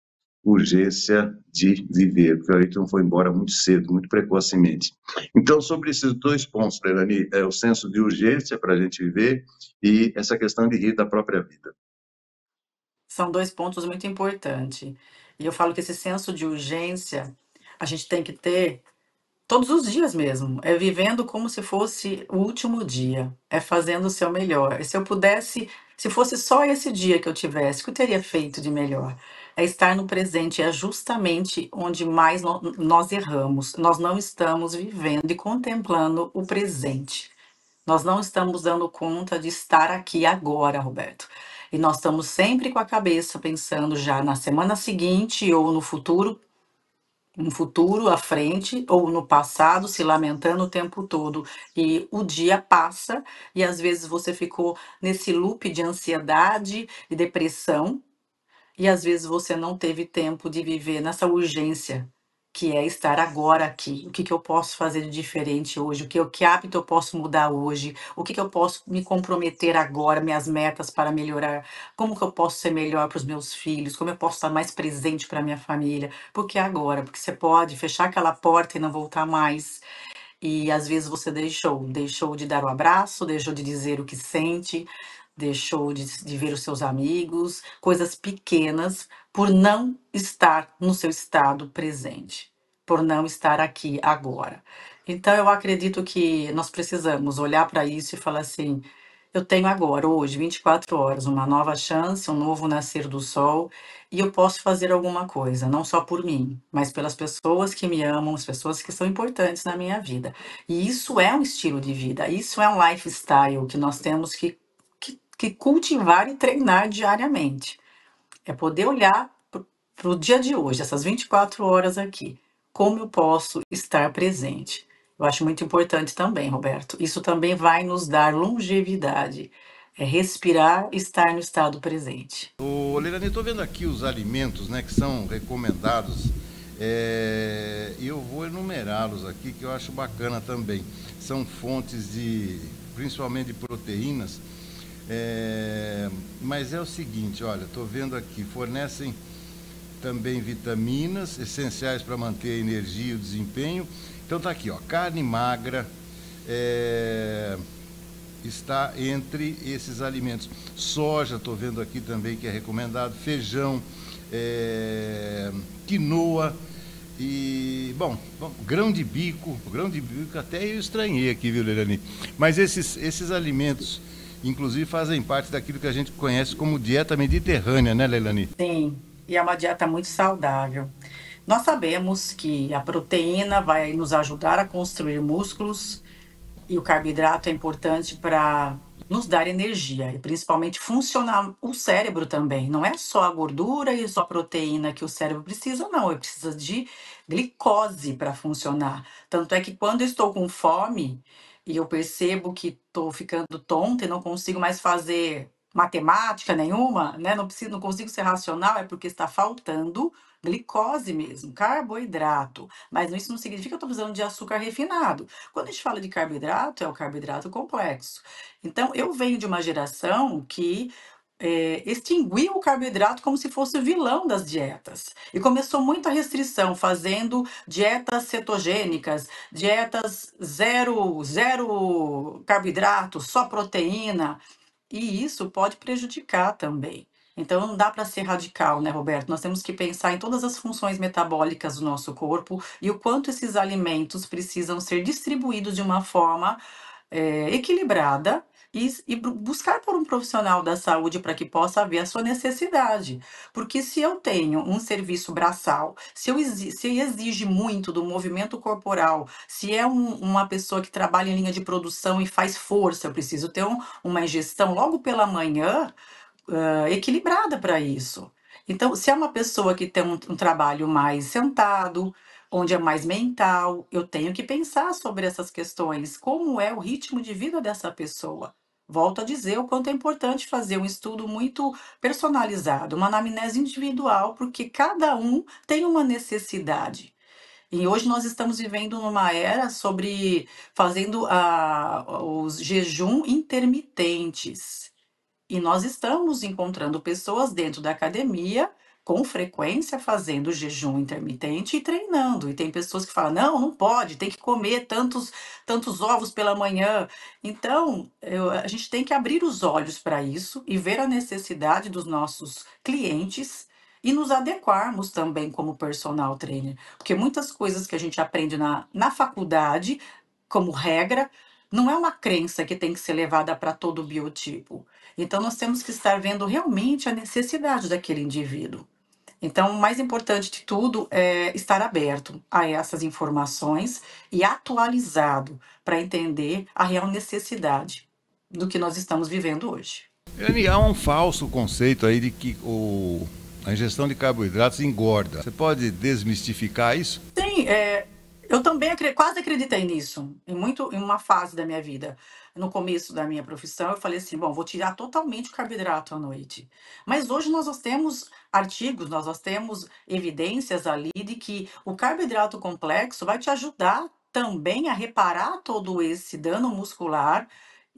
de viver, porque o Ayrton foi embora muito cedo, muito precocemente. Então, sobre esses dois pontos, Leilani, o senso de urgência para a gente viver e essa questão de rir da própria vida. São 2 pontos muito importantes. E eu falo que esse senso de urgência, a gente tem que ter todos os dias mesmo. É vivendo como se fosse o último dia. É fazendo o seu melhor. E se eu pudesse, se fosse só esse dia que eu tivesse, o que eu teria feito de melhor? É estar no presente. É justamente onde mais nós erramos. Nós não estamos vivendo e contemplando o presente. Nós não estamos dando conta de estar aqui agora, Roberto. E nós estamos sempre com a cabeça pensando já na semana seguinte ou no futuro, um futuro à frente ou no passado, se lamentando o tempo todo. E o dia passa e às vezes você ficou nesse loop de ansiedade e depressão e às vezes você não teve tempo de viver nessa urgência que é estar agora aqui. O que que eu posso fazer de diferente hoje? Que hábito eu posso mudar hoje? O que que eu posso me comprometer agora, minhas metas para melhorar? Como que eu posso ser melhor para os meus filhos? Como eu posso estar mais presente para minha família? Porque é agora, porque você pode fechar aquela porta e não voltar mais. E às vezes você deixou de dar o abraço, deixou de dizer o que sente, deixou de ver os seus amigos, coisas pequenas, por não estar no seu estado presente, por não estar aqui agora. Então eu acredito que nós precisamos olhar para isso e falar assim: eu tenho agora, hoje, 24 horas, uma nova chance, um novo nascer do sol, e eu posso fazer alguma coisa, não só por mim, mas pelas pessoas que me amam, as pessoas que são importantes na minha vida. E isso é um estilo de vida, isso é um lifestyle que nós temos que cultivar e treinar diariamente. É poder olhar para o dia de hoje, essas 24 horas aqui. Como eu posso estar presente? Eu acho muito importante também, Roberto. Isso também vai nos dar longevidade. É respirar, estar no estado presente. Ô, Leilani, estou vendo aqui os alimentos, né, que são recomendados. Eu vou enumerá-los aqui, que eu acho bacana também. São fontes principalmente de proteínas. Mas é o seguinte, olha, estou vendo aqui, fornecem também vitaminas essenciais para manter a energia e o desempenho. Então tá aqui, ó, carne magra está entre esses alimentos. Soja, estou vendo aqui também que é recomendado, feijão, quinoa e, bom, grão de bico até eu estranhei aqui, viu, Leilani? Mas esses alimentos, inclusive, fazem parte daquilo que a gente conhece como dieta mediterrânea, né, Leilani? Sim, e é uma dieta muito saudável. Nós sabemos que a proteína vai nos ajudar a construir músculos e o carboidrato é importante para nos dar energia e principalmente funcionar o cérebro também. Não é só a gordura e só a proteína que o cérebro precisa, não. Ele precisa de glicose para funcionar. Tanto é que quando eu estou com fome e eu percebo que estou ficando tonta e não consigo mais fazer matemática nenhuma, né? Não consigo ser racional, é porque está faltando glicose mesmo, carboidrato. Mas isso não significa que eu estou precisando de açúcar refinado. Quando a gente fala de carboidrato, é o carboidrato complexo. Então, eu venho de uma geração que extinguiu o carboidrato como se fosse o vilão das dietas. E começou muita restrição, fazendo dietas cetogênicas, dietas zero carboidrato, só proteína. E isso pode prejudicar também. Então, não dá para ser radical, né, Roberto? Nós temos que pensar em todas as funções metabólicas do nosso corpo e o quanto esses alimentos precisam ser distribuídos de uma forma equilibrada e buscar por um profissional da saúde para que possa ver a sua necessidade. Porque se eu tenho um serviço braçal, se exige muito do movimento corporal, se é uma pessoa que trabalha em linha de produção e faz força, eu preciso ter uma ingestão logo pela manhã equilibrada para isso. Então, se é uma pessoa que tem um trabalho mais sentado, onde é mais mental, eu tenho que pensar sobre essas questões. Como é o ritmo de vida dessa pessoa? Volto a dizer o quanto é importante fazer um estudo muito personalizado, uma anamnese individual, porque cada um tem uma necessidade. E hoje nós estamos vivendo numa era sobre fazendo os jejum intermitentes. E nós estamos encontrando pessoas dentro da academia com frequência fazendo jejum intermitente e treinando. E tem pessoas que falam: não, não pode, tem que comer tantos ovos pela manhã. Então, a gente tem que abrir os olhos para isso e ver a necessidade dos nossos clientes e nos adequarmos também como personal trainer. Porque muitas coisas que a gente aprende na faculdade, como regra, não é uma crença que tem que ser levada para todo o biotipo. Então, nós temos que estar vendo realmente a necessidade daquele indivíduo. Então, o mais importante de tudo é estar aberto a essas informações e atualizado para entender a real necessidade do que nós estamos vivendo hoje. Há um falso conceito aí de que a ingestão de carboidratos engorda. Você pode desmistificar isso? Sim, eu também quase acreditei nisso, em uma fase da minha vida. No começo da minha profissão, eu falei assim: bom, vou tirar totalmente o carboidrato à noite. Mas hoje nós temos artigos, nós temos evidências ali de que o carboidrato complexo vai te ajudar também a reparar todo esse dano muscular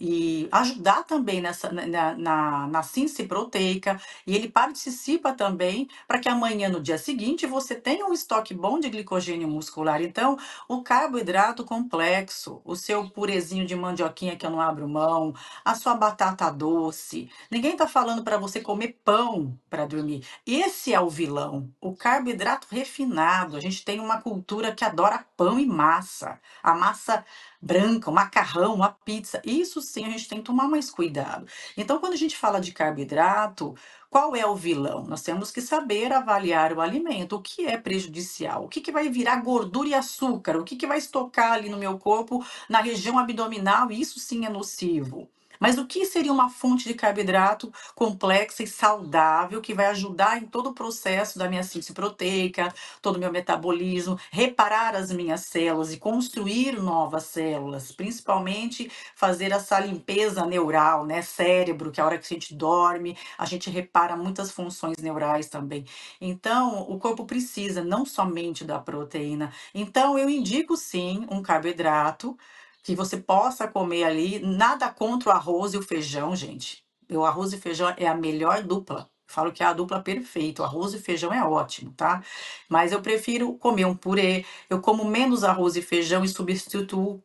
e ajudar também na síntese proteica, e ele participa também para que amanhã, no dia seguinte, você tenha um estoque bom de glicogênio muscular. Então, o carboidrato complexo, o seu purezinho de mandioquinha que eu não abro mão, a sua batata doce. Ninguém está falando para você comer pão para dormir. Esse é o vilão, o carboidrato refinado. A gente tem uma cultura que adora pão e massa. A massa branca, o macarrão, a pizza. Isso sim a gente tem que tomar mais cuidado. Então, quando a gente fala de carboidrato, qual é o vilão? Nós temos que saber avaliar o alimento, o que é prejudicial, o que vai virar gordura e açúcar, o que vai estocar ali no meu corpo, na região abdominal, e isso sim é nocivo. Mas o que seria uma fonte de carboidrato complexa e saudável que vai ajudar em todo o processo da minha síntese proteica, todo o meu metabolismo, reparar as minhas células e construir novas células, principalmente fazer essa limpeza neural, né? Cérebro, que é a hora que a gente dorme, a gente repara muitas funções neurais também. Então, o corpo precisa não somente da proteína. Então, eu indico sim um carboidrato que você possa comer ali. Nada contra o arroz e o feijão, gente. O arroz e feijão é a melhor dupla. Falo que é a dupla perfeita. O arroz e feijão é ótimo, tá? Mas eu prefiro comer um purê. Eu como menos arroz e feijão e substituo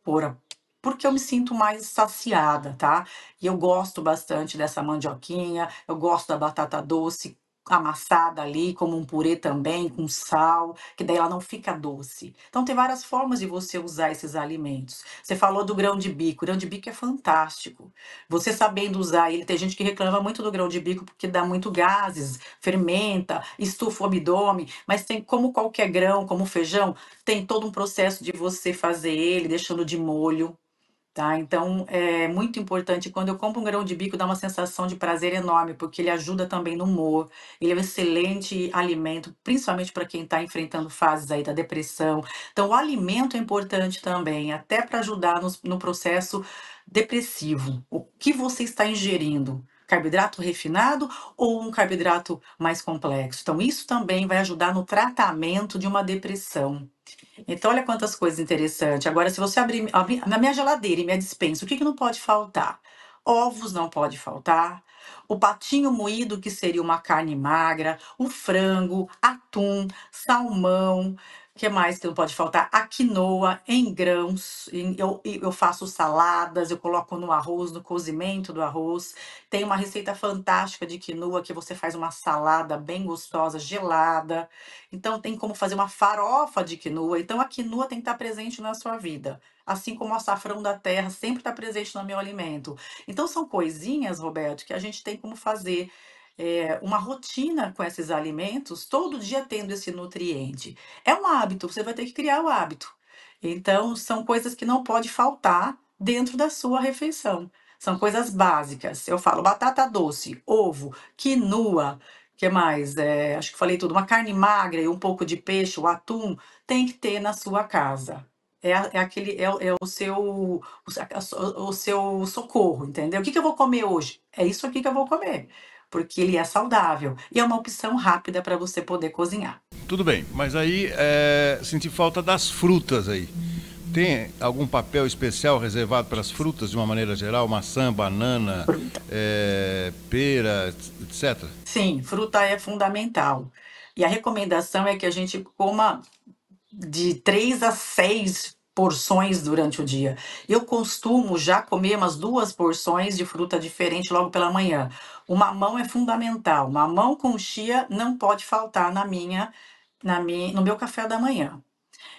porque eu me sinto mais saciada, tá? E eu gosto bastante dessa mandioquinha, eu gosto da batata doce amassada ali, como um purê também, com sal, que daí ela não fica doce. Então tem várias formas de você usar esses alimentos. Você falou do grão de bico. O grão de bico é fantástico. Você sabendo usar ele, tem gente que reclama muito do grão de bico porque dá muito gases, fermenta, estufa o abdômen, mas tem como qualquer grão, como o feijão, tem todo um processo de você fazer ele, deixando de molho. Tá? Então, é muito importante. Quando eu compro um grão de bico, dá uma sensação de prazer enorme, porque ele ajuda também no humor. Ele é um excelente alimento, principalmente para quem está enfrentando fases aí da depressão. Então, o alimento é importante também, até para ajudar no processo depressivo. O que você está ingerindo? Carboidrato refinado ou um carboidrato mais complexo? Então, isso também vai ajudar no tratamento de uma depressão. Então, olha quantas coisas interessantes. Agora, se você abrir na minha geladeira e minha despensa, o que que não pode faltar? Ovos não pode faltar. O patinho moído, que seria uma carne magra, o frango, atum, salmão. O que mais que não pode faltar? A quinoa em grãos. Eu faço saladas, eu coloco no arroz, no cozimento do arroz. Tem uma receita fantástica de quinoa que você faz uma salada bem gostosa, gelada. Então, tem como fazer uma farofa de quinoa. Então, a quinoa tem que estar presente na sua vida. Assim como o açafrão da terra sempre está presente no meu alimento. Então, são coisinhas, Roberto, que a gente tem como fazer uma rotina com esses alimentos, todo dia tendo esse nutriente. É um hábito, você vai ter que criar o hábito. Então, são coisas que não pode faltar dentro da sua refeição. São coisas básicas. Eu falo batata doce, ovo, quinoa, que mais? Acho que falei tudo. Uma carne magra e um pouco de peixe, o atum, tem que ter na sua casa. É o seu socorro, entendeu? O que que eu vou comer hoje? É isso aqui que eu vou comer, porque ele é saudável e é uma opção rápida para você poder cozinhar. Tudo bem, mas aí senti falta das frutas aí. Tem algum papel especial reservado para as frutas, de uma maneira geral? Maçã, banana, Fruta. pera, etc. Sim, fruta é fundamental. E a recomendação é que a gente coma de 3 a 6 porções durante o dia. Eu costumo já comer umas 2 porções de fruta diferente logo pela manhã. O mamão é fundamental. Mamão com chia não pode faltar no meu café da manhã.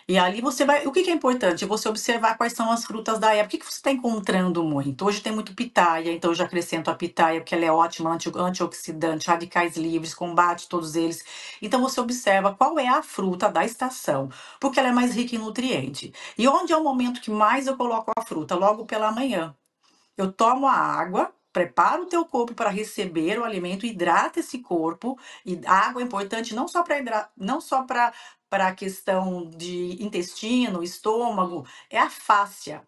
E ali você vai. O que que é importante? Você observar quais são as frutas da época. O que que você está encontrando muito? Hoje tem muito pitaia, então eu já acrescento a pitaia, porque ela é ótima, antioxidante, radicais livres, combate todos eles. Então você observa qual é a fruta da estação, porque ela é mais rica em nutriente. E onde é o momento que mais eu coloco a fruta? Logo pela manhã. Eu tomo a água, preparo o teu corpo para receber o alimento, hidrata esse corpo. E a água é importante não só para a questão de intestino, estômago, é a fáscia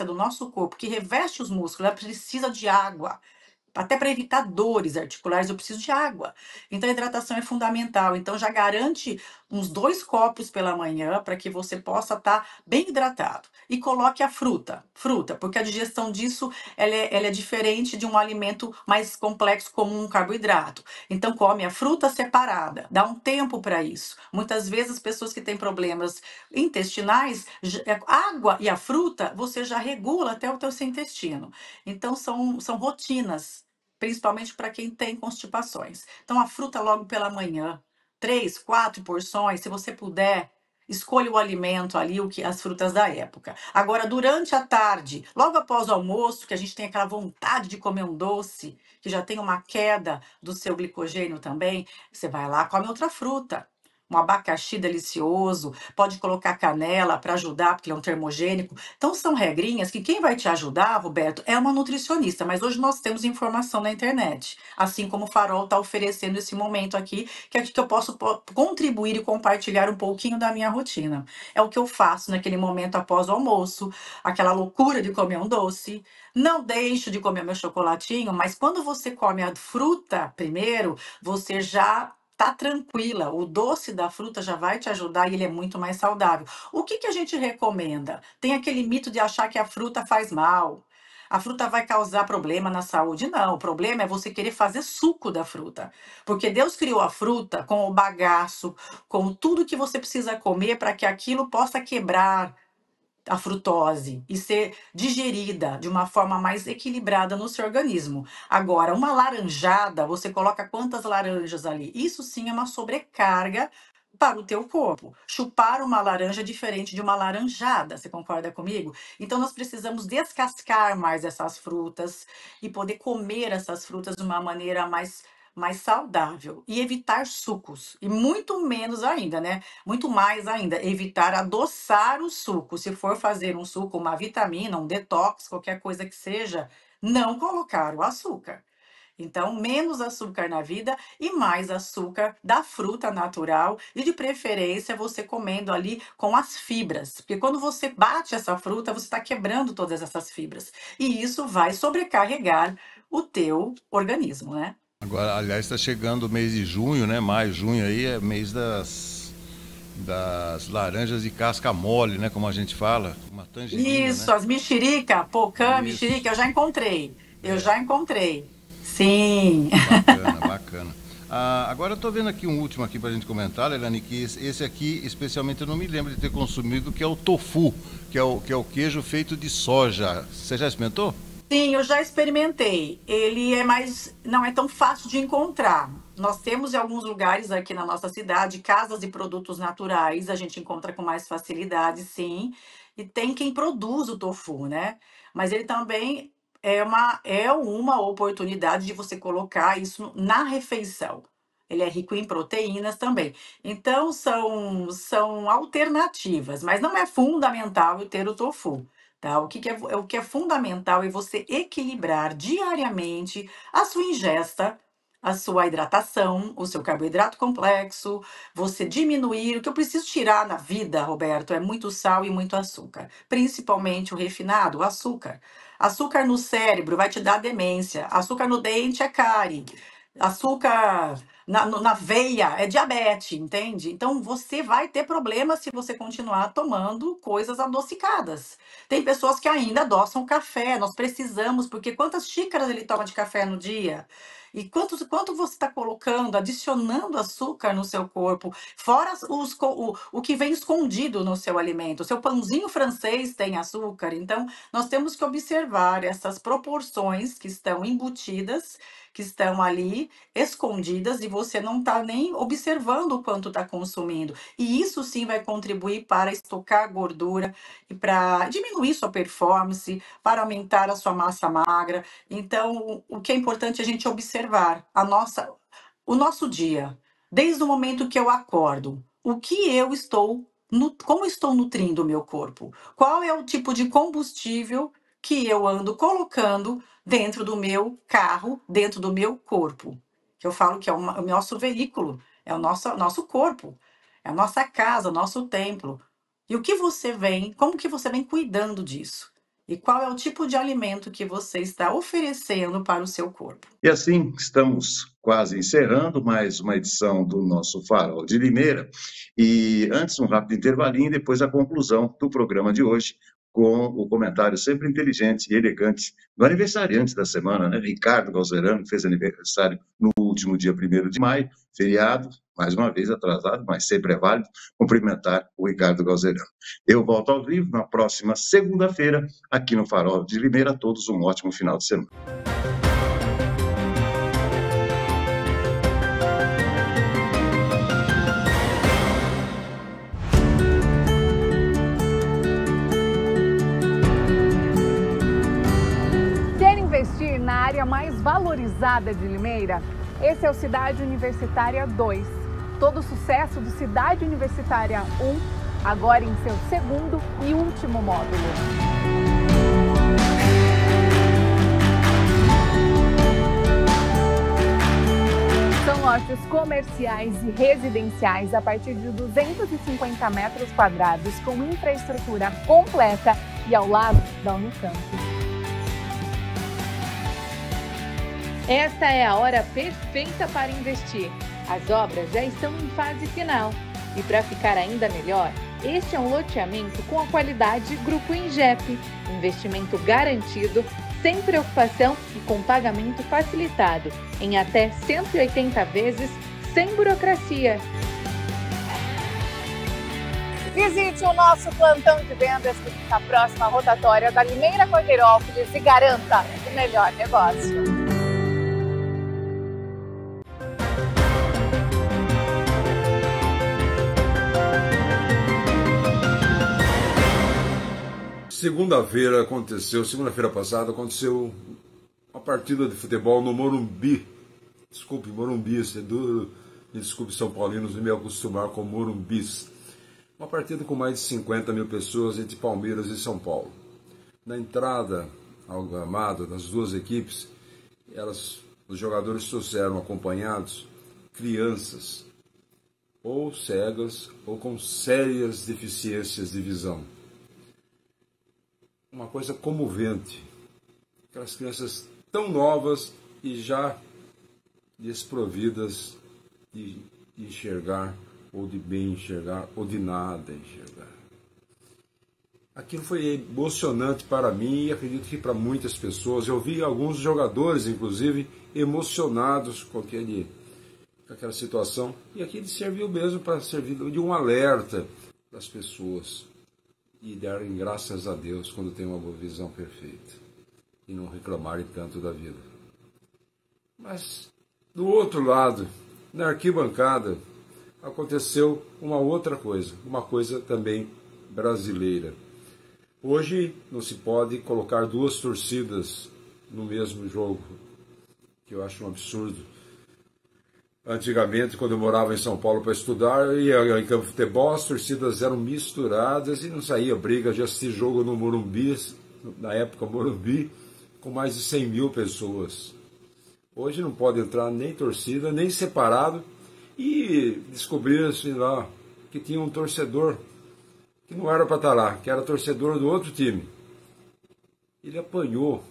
do nosso corpo que reveste os músculos, ela precisa de água. Até para evitar dores articulares, eu preciso de água. Então, a hidratação é fundamental. Então, já garante uns 2 copos pela manhã para que você possa estar bem hidratado. E coloque a fruta, porque a digestão disso ela é diferente de um alimento mais complexo como um carboidrato. Então, come a fruta separada, dá um tempo para isso. Muitas vezes, as pessoas que têm problemas intestinais, a água e a fruta, você já regula até o teu seu intestino. Então, são rotinas, principalmente para quem tem constipações. Então, a fruta logo pela manhã, 3, 4 porções, se você puder, escolha o alimento ali, as frutas da época. Agora, durante a tarde, logo após o almoço, que a gente tem aquela vontade de comer um doce, que já tem uma queda do seu glicogênio também, você vai lá, come outra fruta. um abacaxi delicioso, pode colocar canela para ajudar, porque ele é um termogênico. Então, são regrinhas que quem vai te ajudar, Roberto, é uma nutricionista, mas hoje nós temos informação na internet, assim como o Farol está oferecendo esse momento aqui, que é que eu posso contribuir e compartilhar um pouquinho da minha rotina. É o que eu faço naquele momento após o almoço, aquela loucura de comer um doce. Não deixo de comer meu chocolatinho, mas quando você come a fruta primeiro, você já tá tranquila. O doce da fruta já vai te ajudar e ele é muito mais saudável. O que que a gente recomenda? Tem aquele mito de achar que a fruta faz mal. A fruta vai causar problema na saúde. Não, o problema é você querer fazer suco da fruta. Porque Deus criou a fruta com o bagaço, com tudo que você precisa comer para que aquilo possa quebrar a frutose e ser digerida de uma forma mais equilibrada no seu organismo. Agora, uma laranjada, você coloca quantas laranjas ali? Isso sim é uma sobrecarga para o teu corpo. Chupar uma laranja é diferente de uma laranjada, você concorda comigo? Então nós precisamos descascar mais essas frutas e poder comer essas frutas de uma maneira mais saudável e evitar sucos. E muito menos ainda, né? Muito mais ainda, evitar adoçar o suco. Se for fazer um suco, uma vitamina, um detox, qualquer coisa que seja, não colocar o açúcar. Então, menos açúcar na vida e mais açúcar da fruta natural e, de preferência, você comendo ali com as fibras. Porque quando você bate essa fruta, você está quebrando todas essas fibras. E isso vai sobrecarregar o teu organismo, né? Agora, aliás, está chegando o mês de junho, né? Maio, junho aí é mês das laranjas de casca mole, né? Como a gente fala, uma tangerina, Isso, né? as mexerica, pocã, Isso. mexerica, eu já encontrei. Eu já encontrei. Sim. Bacana, bacana. Agora eu estou vendo aqui um último aqui para a gente comentar, Leilani, que esse aqui, especialmente, eu não me lembro de ter consumido, que é o tofu, que é o queijo feito de soja. Você já experimentou? Sim, eu já experimentei. Ele não é tão fácil de encontrar. Nós temos em alguns lugares aqui na nossa cidade casas de produtos naturais, a gente encontra com mais facilidade, sim. E tem quem produz o tofu, né? Mas ele também é uma oportunidade de você colocar isso na refeição. Ele é rico em proteínas também. Então, são alternativas, mas não é fundamental ter o tofu. Tá? O que é fundamental é você equilibrar diariamente a sua ingesta, a sua hidratação, o seu carboidrato complexo, você diminuir. O que eu preciso tirar na vida, Roberto, é muito sal e muito açúcar, principalmente o refinado, o açúcar. Açúcar no cérebro vai te dar demência, açúcar no dente é cárie, açúcar na veia é diabetes, entende? Então você vai ter problema se você continuar tomando coisas adocicadas. Tem pessoas que ainda adoçam café, nós precisamos, porque quantas xícaras ele toma de café no dia? E quanto você está colocando, adicionando açúcar no seu corpo, fora o que vem escondido no seu alimento. O seu pãozinho francês tem açúcar, então nós temos que observar essas proporções que estão embutidas, que estão ali escondidas e você não está nem observando o quanto está consumindo. E isso sim vai contribuir para estocar gordura e para diminuir sua performance, para aumentar a sua massa magra. Então, o que é importante é a gente observar o nosso dia, desde o momento que eu acordo, como estou nutrindo o meu corpo, qual é o tipo de combustível que eu ando colocando dentro do meu carro, dentro do meu corpo. Que eu falo que é o nosso veículo, é o nosso corpo, é a nossa casa, o nosso templo. E como que você vem cuidando disso? E qual é o tipo de alimento que você está oferecendo para o seu corpo? E assim, estamos quase encerrando mais uma edição do nosso Farol de Limeira. E antes, um rápido intervalinho e depois a conclusão do programa de hoje, com o comentário sempre inteligente e elegante do aniversariante da semana, né? Ricardo Galzerano, que fez aniversário no último dia 1º de maio, feriado, mais uma vez atrasado, mas sempre é válido cumprimentar o Ricardo Galzerano. Eu volto ao vivo na próxima segunda-feira, aqui no Farol de Limeira. A todos um ótimo final de semana. Na área mais valorizada de Limeira, esse é o Cidade Universitária 2. todo o sucesso do Cidade Universitária 1, agora em seu segundo e último módulo. São lotes comerciais e residenciais a partir de 250 metros quadrados, com infraestrutura completa e ao lado da Unicamp. Esta é a hora perfeita para investir. As obras já estão em fase final. E para ficar ainda melhor, este é um loteamento com a qualidade Grupo Ingep. Investimento garantido, sem preocupação e com pagamento facilitado, em até 180 vezes, sem burocracia. Visite o nosso plantão de vendas que fica próximo à rotatória da Limeira Cordeirópolis e garanta o melhor negócio. Segunda-feira passada aconteceu uma partida de futebol no Morumbi. Desculpe, Morumbis, desculpe, São Paulinos, me acostumar com Morumbis. Uma partida com mais de 50 mil pessoas entre Palmeiras e São Paulo. Na entrada ao gramado das duas equipes, os jogadores trouxeram acompanhados crianças, ou cegas, ou com sérias deficiências de visão. Uma coisa comovente, aquelas crianças tão novas e já desprovidas de enxergar, ou de bem enxergar, ou de nada enxergar. Aquilo foi emocionante para mim e acredito que para muitas pessoas. Eu vi alguns jogadores, inclusive, emocionados com aquela situação, e aquilo serviu mesmo para servir de um alerta para as pessoas. E darem graças a Deus quando tem uma boa visão perfeita. E não reclamarem tanto da vida. Mas, do outro lado, na arquibancada, aconteceu uma outra coisa. Uma coisa também brasileira. Hoje não se pode colocar duas torcidas no mesmo jogo. Que eu acho um absurdo. Antigamente, quando eu morava em São Paulo para estudar, eu ia em campo de futebol, as torcidas eram misturadas e não saía briga de assistir jogo no Morumbi, na época Morumbi, com mais de 100 mil pessoas. Hoje não pode entrar nem torcida, nem separado, e descobriram-se lá que tinha um torcedor que não era para estar lá, que era torcedor do outro time. Ele apanhou.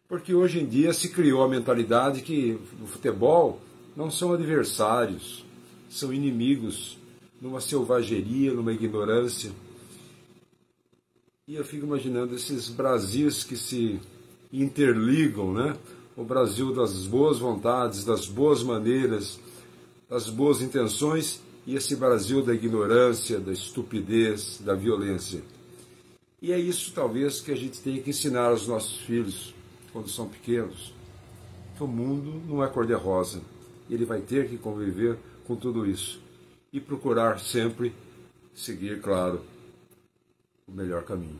Porque hoje em dia se criou a mentalidade que no futebol não são adversários, são inimigos, numa selvageria, numa ignorância. E eu fico imaginando esses Brasis que se interligam, né? O Brasil das boas vontades, das boas maneiras, das boas intenções, e esse Brasil da ignorância, da estupidez, da violência. E é isso talvez que a gente tem que ensinar aos nossos filhos, quando são pequenos, que o mundo não é cor-de-rosa. Ele vai ter que conviver com tudo isso e procurar sempre seguir, claro, o melhor caminho.